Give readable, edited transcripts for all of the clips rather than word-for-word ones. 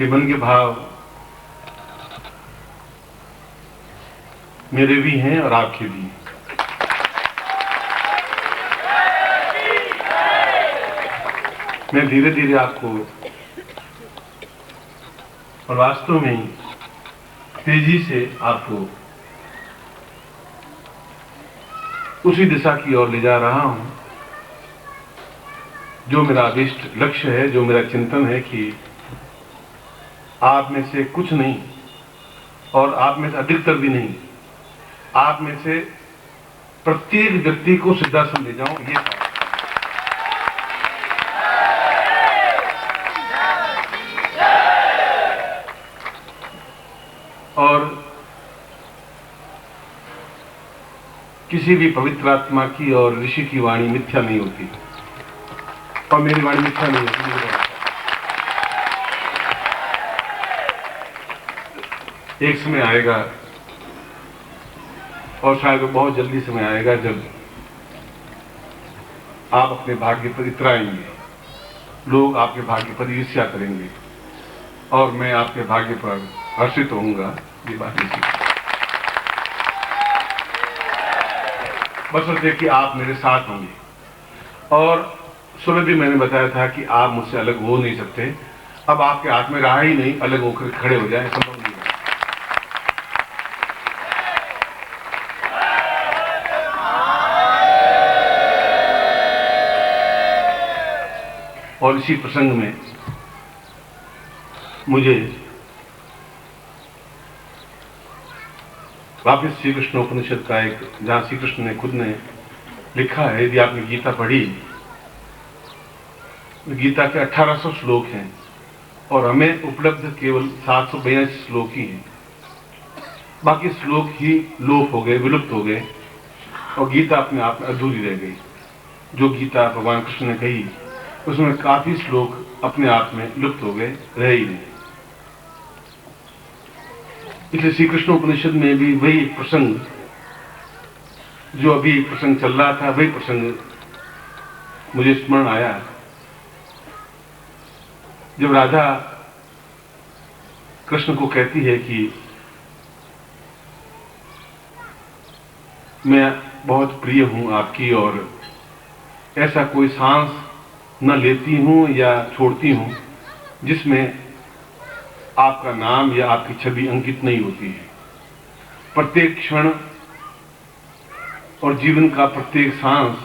ये मन के भाव मेरे भी हैं और आपके भी हैं। मैं धीरे धीरे आपको और वास्तव में तेजी से आपको उसी दिशा की ओर ले जा रहा हूं जो मेरा अभिष्ट लक्ष्य है, जो मेरा चिंतन है कि आप में से कुछ नहीं और आप में से अधिकतर भी नहीं, आप में से प्रत्येक व्यक्ति को सिद्धाश्रम ले जाऊं, ये था। और किसी भी पवित्र आत्मा की और ऋषि की वाणी मिथ्या नहीं होती, और मेरी वाणी मिथ्या नहीं होती। एक समय आएगा और शायद बहुत जल्दी समय आएगा जब आप अपने भाग्य पर इतराएंगे, लोग आपके भाग्य पर ईर्ष्या करेंगे और मैं आपके भाग्य पर हर्षित होऊंगा। ये बात नहीं, बशर्ते कि आप मेरे साथ होंगे। और सुबह भी मैंने बताया था कि आप मुझसे अलग हो नहीं सकते। अब आपके हाथ में रहा ही नहीं अलग होकर खड़े हो जाए, संभव नहीं है। और इसी प्रसंग में मुझे वापिस श्री कृष्ण उपनिषद का एक, जहां श्री कृष्ण ने खुद ने लिखा है, यदि आपने गीता पढ़ी, गीता के 1800 श्लोक हैं और हमें उपलब्ध केवल 782 श्लोक ही हैं। बाकी श्लोक ही लोप हो गए, विलुप्त हो गए और गीता अपने आप में अधूरी रह गई। जो गीता भगवान कृष्ण ने कही उसमें काफी श्लोक अपने आप में लुप्त हो गए, रहे ही नहीं। इसलिए श्री कृष्ण उपनिषद में भी वही प्रसंग, जो अभी प्रसंग चल रहा था, वही प्रसंग मुझे स्मरण आया जब राधा कृष्ण को कहती है कि मैं बहुत प्रिय हूं आपकी और ऐसा कोई सांस न लेती हूं या छोड़ती हूं जिसमें आपका नाम या आपकी छवि अंकित नहीं होती है। प्रत्येक क्षण और जीवन का प्रत्येक सांस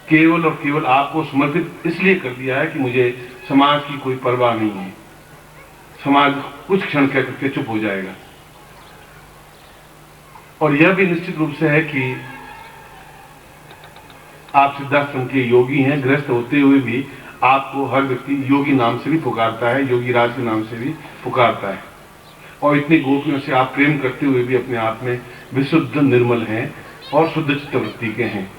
केवल और केवल आपको समर्पित इसलिए कर दिया है कि मुझे समाज की कोई परवाह नहीं है। समाज कुछ क्षण कह करके चुप हो जाएगा। और यह भी निश्चित रूप से है कि आप सिद्धाश्रम के योगी हैं, गृहस्थ होते हुए भी आपको हर व्यक्ति योगी नाम से भी पुकारता है, योगी राज के नाम से भी पुकारता है। और इतनी गोपियों से आप प्रेम करते हुए भी अपने आप में विशुद्ध निर्मल हैं और शुद्ध चित्तवृत्ति के हैं।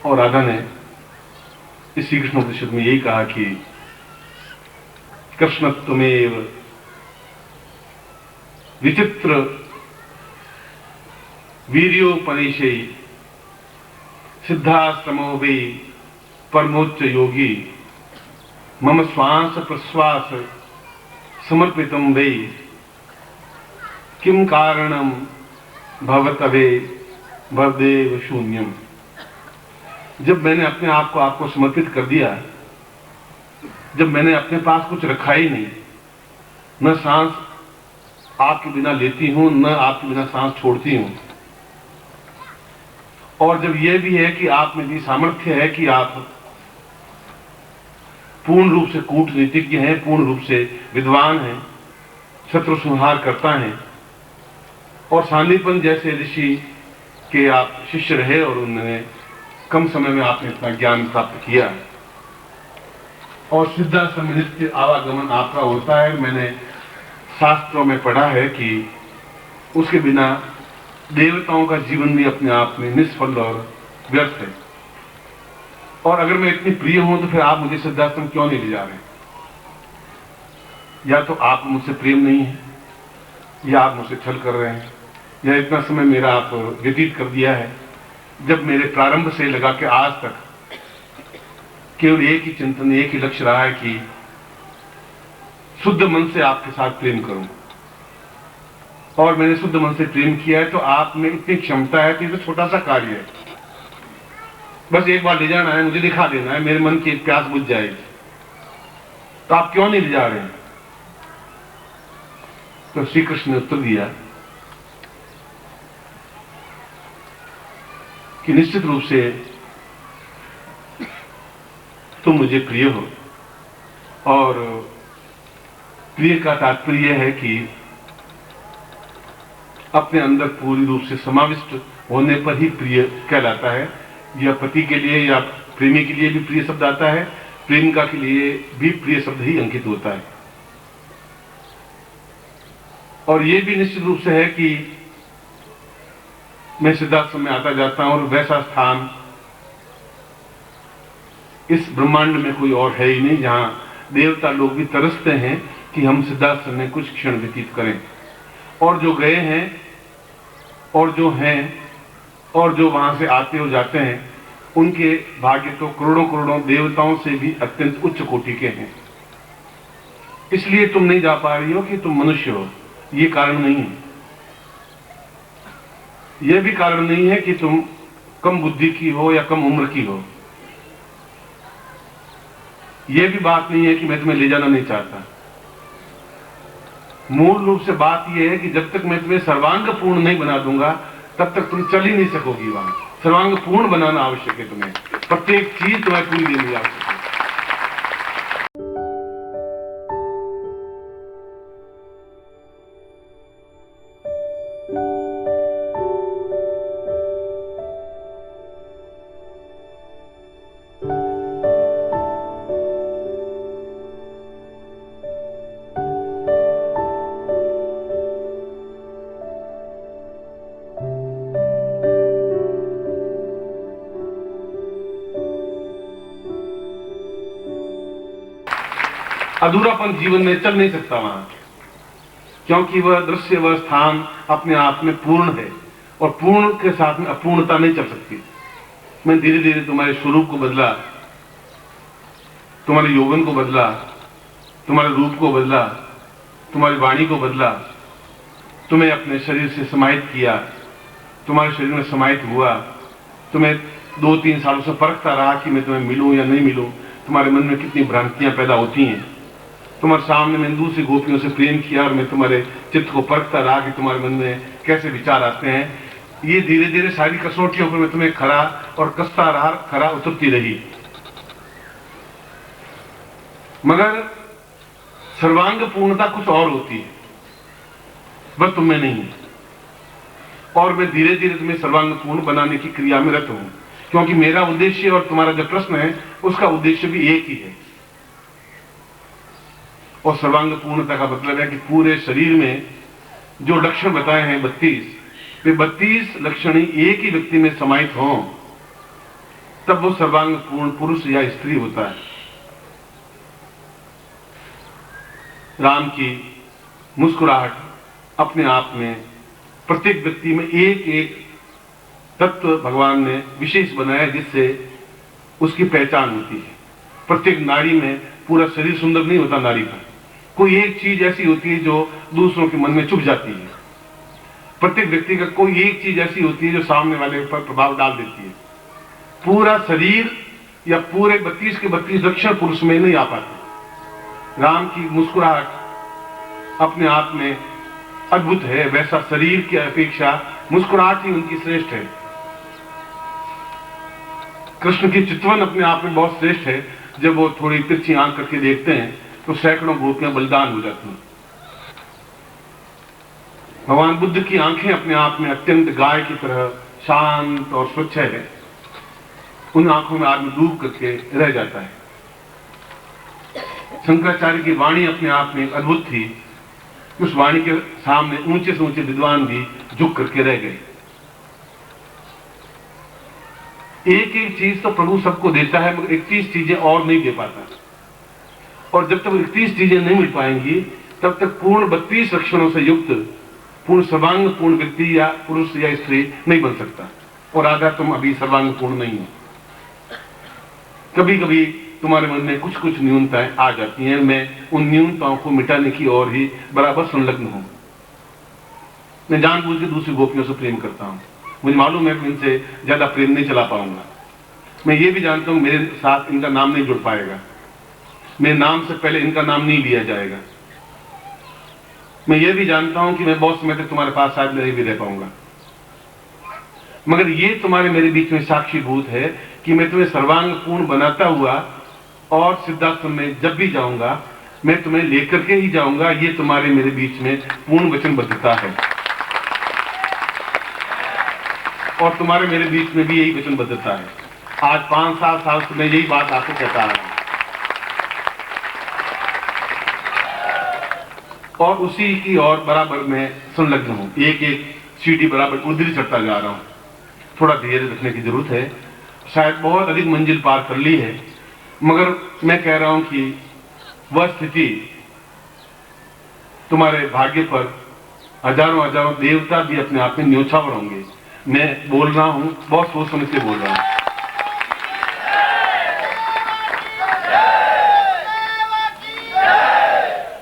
और राधा ने इस श्री कृष्ण उपनिषद में यही कहा कि कृष्णत्वमेव विचित्र वीर्योपनिषै सिद्धाश्रमो वै परमोच्च योगी मम श्वास प्रश्वास समर्पितम वै किम कारणम भवतवे भवदेव शून्यम। जब मैंने अपने आप को आपको समर्पित कर दिया, जब मैंने अपने पास कुछ रखा ही नहीं, न सांस आपके बिना लेती हूं, न आपके बिना सांस छोड़ती हूं, और जब यह भी है कि आप में भी सामर्थ्य है कि आप पूर्ण रूप से कूटनीतिज्ञ हैं, पूर्ण रूप से विद्वान हैं, शत्रु संहार करता है, और सांदीपन जैसे ऋषि के आप शिष्य रहे और उन्होंने कम समय में आपने इतना ज्ञान प्राप्त किया, और सिद्धाश्रम नित्य आवागमन आपका होता है। मैंने शास्त्रों में पढ़ा है कि उसके बिना देवताओं का जीवन भी अपने आप में निष्फल और व्यर्थ है। और अगर मैं इतनी प्रिय हूं तो फिर आप मुझे सिद्धाश्रम क्यों नहीं ले जा रहे? या तो आप मुझसे प्रेम नहीं है, या आप मुझसे छल कर रहे हैं, या इतना समय मेरा आप व्यतीत कर दिया है, जब मेरे प्रारंभ से लगा के आज तक केवल एक ही चिंतन, एक ही लक्ष्य रहा है कि शुद्ध मन से आपके साथ प्रेम करूं। और मैंने शुद्ध मन से प्रेम किया है तो आप में इतनी क्षमता है कि ये तो छोटा सा कार्य है, बस एक बार ले जाना है, मुझे दिखा देना है, मेरे मन की प्यास बुझ जाएगी। तो आप क्यों नहीं ले जा रहे हैं? तो श्री कृष्ण ने उत्तर दिया कि निश्चित रूप से तुम मुझे प्रिय हो, और प्रिय का तात्पर्य है कि अपने अंदर पूरी रूप से समाविष्ट होने पर ही प्रिय कहलाता है। यह पति के लिए या प्रेमी के लिए भी प्रिय शब्द आता है, प्रेमिका के लिए भी प्रिय शब्द ही अंकित होता है। और यह भी निश्चित रूप से है कि मैं सिद्धाश्रम में आता जाता हूं और वैसा स्थान इस ब्रह्मांड में कोई और है ही नहीं जहां देवता लोग भी तरसते हैं कि हम सिद्धाश्रम में कुछ क्षण व्यतीत करें। और जो गए हैं और जो हैं और जो वहां से आते हो जाते हैं, उनके भाग्य तो करोड़ों करोड़ों देवताओं से भी अत्यंत उच्च कोटि के हैं। इसलिए तुम नहीं जा पा रही हो कि तुम मनुष्य हो, ये कारण नहीं है। यह भी कारण नहीं है कि तुम कम बुद्धि की हो या कम उम्र की हो। यह भी बात नहीं है कि मैं तुम्हें ले जाना नहीं चाहता। मूल रूप से बात यह है कि जब तक मैं तुम्हें सर्वांग पूर्ण नहीं बना दूंगा तब तक तुम चल ही नहीं सकोगी। वहां सर्वांग पूर्ण बनाना आवश्यक है, तुम्हें प्रत्येक चीज तुम्हें पूरी देनी आवश्यक है। अधूरापन जीवन में चल नहीं सकता वहां, क्योंकि वह दृश्य, वह स्थान अपने आप में पूर्ण है और पूर्ण के साथ में अपूर्णता नहीं चल सकती। मैं धीरे धीरे तुम्हारे स्वरूप को बदला, तुम्हारे यौवन को बदला, तुम्हारे रूप को बदला, तुम्हारी वाणी को बदला, तुम्हें अपने शरीर से समाहित किया, तुम्हारे शरीर में समाहित हुआ। तुम्हें 2-3 सालों से परखता रहा कि मैं तुम्हें मिलूं या नहीं मिलूं, तुम्हारे मन में कितनी भ्रांतियां पैदा होती हैं। तुम्हारे सामने मैंने दूसरी गोपियों से प्रेम किया और मैं तुम्हारे चित्त को परखता रहा कि तुम्हारे मन में कैसे विचार आते हैं। ये धीरे धीरे सारी कसौटियों पर मैं तुम्हें खरा और कसता रहा, खरा उतरती रही। मगर सर्वांग पूर्णता कुछ और होती है, वह तुम में नहीं है। और मैं धीरे धीरे तुम्हें सर्वांग पूर्ण बनाने की क्रिया में रत हूं, क्योंकि मेरा उद्देश्य और तुम्हारा जो प्रश्न है उसका उद्देश्य भी एक ही है। और सर्वांग पूर्णता का मतलब है कि पूरे शरीर में जो लक्षण बताए हैं 32, वे 32 लक्षण एक ही व्यक्ति में समाहित हों, तब वो सर्वांग पूर्ण पुरुष या स्त्री होता है। राम की मुस्कुराहट अपने आप में प्रत्येक व्यक्ति में एक एक तत्व भगवान ने विशेष बनाया, जिससे उसकी पहचान होती है। प्रत्येक नारी में पूरा शरीर सुंदर नहीं होता, नारी का कोई एक चीज ऐसी होती है जो दूसरों के मन में चुभ जाती है। प्रत्येक व्यक्ति का कोई एक चीज ऐसी होती है जो सामने वाले पर प्रभाव डाल देती है। पूरा शरीर या पूरे 32 के 32 लक्षण पुरुष में नहीं आ पाते। राम की मुस्कुराहट अपने आप में अद्भुत है, वैसा शरीर की अपेक्षा मुस्कुराहट ही उनकी श्रेष्ठ है। कृष्ण की चितवन अपने आप में बहुत श्रेष्ठ है। जब वो थोड़ी तिरछी आंख करके देखते हैं तो सैकड़ों गोपियां बलिदान हो जाती हैं। भगवान बुद्ध की आंखें अपने आप में अत्यंत गाय की तरह शांत और स्वच्छ है। उन आंखों में आदमी डूब करके रह जाता है। शंकराचार्य की वाणी अपने आप में अद्भुत थी। उस वाणी के सामने ऊंचे से ऊंचे विद्वान भी झुक करके रह गए। एक एक चीज तो प्रभु सबको देता है, मगर 31 चीजें और नहीं दे पाता। और जब तक 31 चीजें नहीं मिल पाएंगी तब तक पूर्ण 32 लक्षणों से युक्त पूर्ण सर्वांग पूर्ण व्यक्ति या पुरुष या स्त्री नहीं बन सकता। और आधा तुम अभी सर्वांग पूर्ण नहीं हो। कभी कभी तुम्हारे मन में कुछ कुछ न्यूनताएं आ जाती हैं। मैं उन न्यूनताओं को मिटाने की ओर ही बराबर संलग्न हूं। मैं जानबूझ के दूसरी गोपियों से प्रेम करता हूं। मुझे मालूम है कि इनसे ज्यादा प्रेम नहीं चला पाऊंगा। मैं ये भी जानता हूं मेरे साथ इनका नाम नहीं जुड़ पाएगा, मेरे नाम से पहले इनका नाम नहीं लिया जाएगा। मैं ये भी जानता हूं कि मैं बहुत समय तक तुम्हारे पास शायद नहीं भी रह पाऊंगा, मगर ये तुम्हारे मेरे बीच में साक्षीभूत है कि मैं तुम्हें सर्वांग पूर्ण बनाता हुआ और सिद्धाश्रम में जब भी जाऊंगा मैं तुम्हें लेकर के ही जाऊंगा। ये तुम्हारे मेरे बीच में पूर्ण वचनबद्धता है और तुम्हारे मेरे बीच में भी यही वचनबद्धता है। आज 5-7 साल से मैं यही बात आपको कहता आ रहा हूं और उसी की ओर बराबर मैं संलग्न हूं। एक एक सीढ़ी बराबर उधर चढ़ता जा रहा हूं। थोड़ा धैर्य रखने की जरूरत है। शायद बहुत अधिक मंजिल पार कर ली है, मगर मैं कह रहा हूं कि वह स्थिति तुम्हारे भाग्य पर हजारों हजारों देवता भी अपने आप में न्योछावर होंगे। मैं बोल रहा हूं, बहुत सोच समझ के बोल रहा हूं।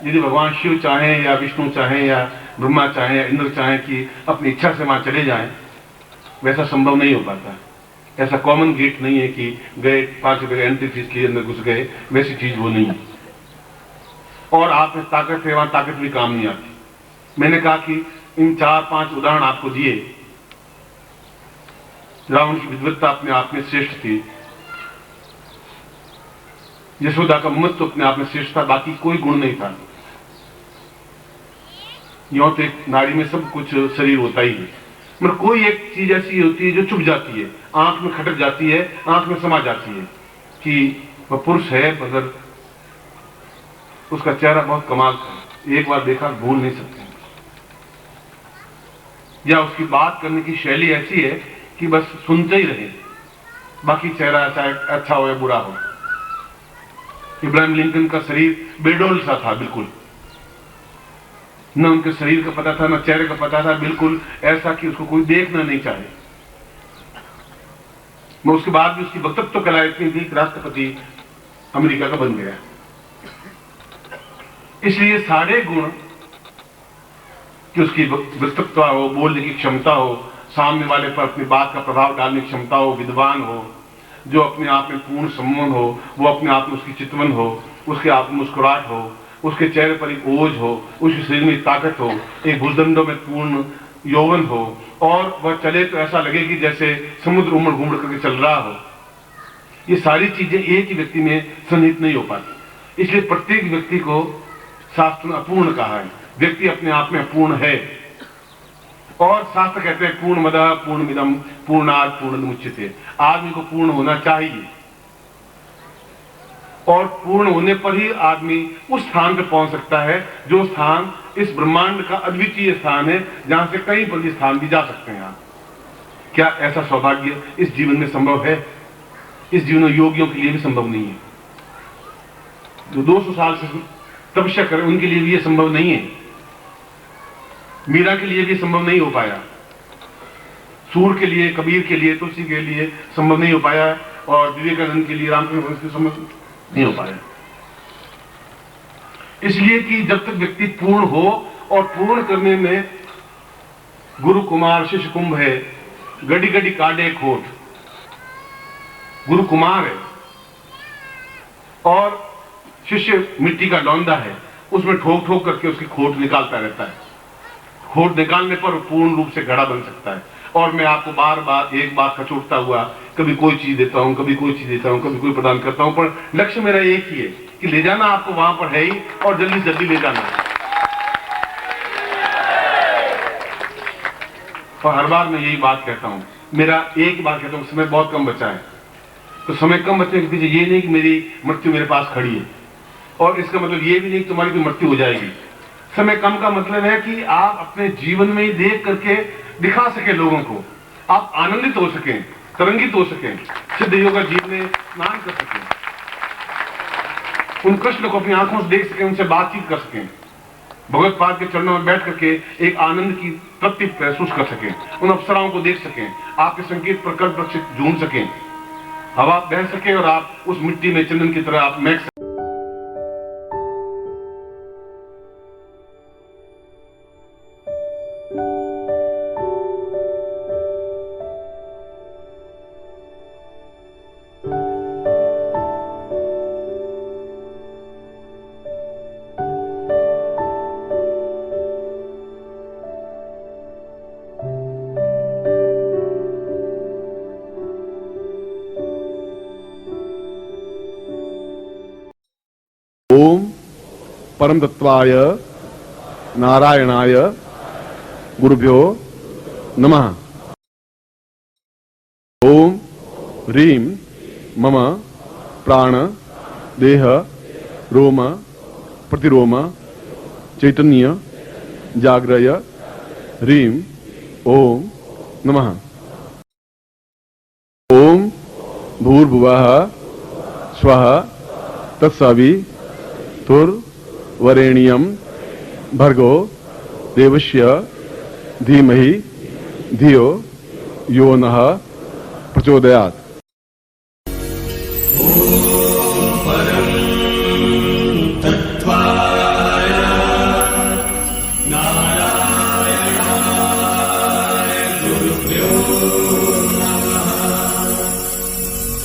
यदि भगवान शिव चाहें या विष्णु चाहें या ब्रह्मा चाहें या इंद्र चाहें कि अपनी इच्छा से वहां चले जाएं, वैसा संभव नहीं हो पाता। ऐसा कॉमन गेट नहीं है कि गए 5 रुपए एंट्री फीस लिए अंदर घुस गए, वैसी चीज वो नहीं है। और आप में ताकत है, वहां ताकत भी काम नहीं आती। मैंने कहा कि इन 4-5 उदाहरण आपको दिए। रावण की विद्वत्ता अपने आप में श्रेष्ठ थी, यशोदा का महत्व अपने आप में श्रेष्ठ था, बाकी कोई गुण नहीं था। यों तो एक नारी में सब कुछ शरीर होता ही है, मगर कोई एक चीज ऐसी होती है जो चुभ जाती है, आंख में खटक जाती है, आंख में समा जाती है कि वह पुरुष है, मगर उसका चेहरा बहुत कमाल का, एक बार देखा भूल नहीं सकते। या उसकी बात करने की शैली ऐसी है कि बस सुनते ही रहे, बाकी चेहरा चाहे अच्छा हो या बुरा हो। इब्राहिम लिंकन का शरीर बेडोल सा था, बिल्कुल न उनके शरीर का पता था न चेहरे का पता था, बिल्कुल ऐसा कि उसको कोई देखना नहीं चाहे। मैं उसके बाद भी उसकी वक्तत्व कला इतनी थी कि राष्ट्रपति अमेरिका का बन गया। इसलिए सारे गुण कि उसकी वक्तत्व हो, बोलने की क्षमता हो, सामने वाले पर अपनी बात का प्रभाव डालने की क्षमता हो, विद्वान हो, जो अपने आप में पूर्ण सम्मोहन हो, वो अपने आप में उसकी चितवन हो, उसके आप में मुस्कुराहट हो, उसके चेहरे पर एक ओज हो, उसके शरीर में ताकत हो, एक भुजदंडों में पूर्ण यौवन हो, और वह चले तो ऐसा लगे कि जैसे समुद्र उमड़ घूमड़ करके चल रहा हो। ये सारी चीजें एक ही व्यक्ति में सन्निहित नहीं हो पाती। इसलिए प्रत्येक व्यक्ति को शास्त्र ने अपूर्ण कहा है। व्यक्ति अपने आप में अपूर्ण है, और शास्त्र कहते हैं पूर्णमदः पूर्णमिदं पूर्णात् पूर्णमुदच्यते। आदमी को पूर्ण होना चाहिए, और पूर्ण होने पर ही आदमी उस स्थान पर पहुंच सकता है जो स्थान इस ब्रह्मांड का अद्वितीय स्थान है, जहां से कहीं पर भी स्थान भी जा सकते हैं आप। क्या ऐसा सौभाग्य इस जीवन में संभव है? इस जीवन में योगियों के लिए भी संभव नहीं है। जो 200 साल से तपस्या करें उनके लिए भी यह संभव नहीं है। मीरा के लिए भी संभव नहीं हो पाया, सूर के लिए, कबीर के लिए, तुलसी के लिए संभव नहीं हो पाया, और विवेकानंद के लिए, रामकृष्ण के संभव नहीं हो पाया। इसलिए कि जब तक व्यक्ति पूर्ण हो, और पूर्ण करने में गुरु कुमार शिष्य कुंभ है, गड़ी गड़ी काटे खोट। गुरु कुमार है और शिष्य मिट्टी का डोंदा है, उसमें ठोक ठोक करके उसकी खोट निकालता रहता है। खोट निकालने पर पूर्ण रूप से घड़ा बन सकता है। और मैं आपको बार बार एक बात खचोटता हुआ, कभी कोई चीज देता हूं, कभी कोई चीज देता हूं, कभी कोई प्रदान करता हूं, पर लक्ष्य मेरा एक ही है कि ले जाना आपको वहां पर है ही, और जल्दी से जल्दी ले जाना है। और हर बार मैं यही बात कहता हूं, मेरा एक बात कहता हूं, समय बहुत कम बचा है। तो समय कम बचने के पीछे ये नहीं कि मेरी मृत्यु मेरे पास खड़ी है, और इसका मतलब ये भी नहीं कि तुम्हारी भी मृत्यु हो जाएगी। समय कम का मतलब है कि आप अपने जीवन में ही देख करके दिखा सके लोगों को, आप आनंदित हो सकें, तरंगित हो सकें, सिद्ध योगा जीवन में स्नान कर सकें, उन कृष्ण को अपनी आंखों से देख सकें, उनसे बातचीत कर सकें, भगवत पाद के चरणों में बैठ करके एक आनंद की तृप्ति महसूस कर सकें, उन अप्सराओं को देख सकें, आपके संकेत पर कल्प वृक्ष झूम सकें। हवा बह सके और आप उस मिट्टी में चंदन की तरह आप महक सके। ओम परम तत्वाय नारायणाय गुरुभ्यो नमः। ओम ह्रीं मम प्राण देह रोम प्रतिरोम चैतन्य जाग्रय ह्रीं ओम नमः। ओम भूर्भुवः स्वः तत्सवितुर्वरेण्यं भर्गो देवस्य धीमहि धियो यो नः प्रचोदयात्।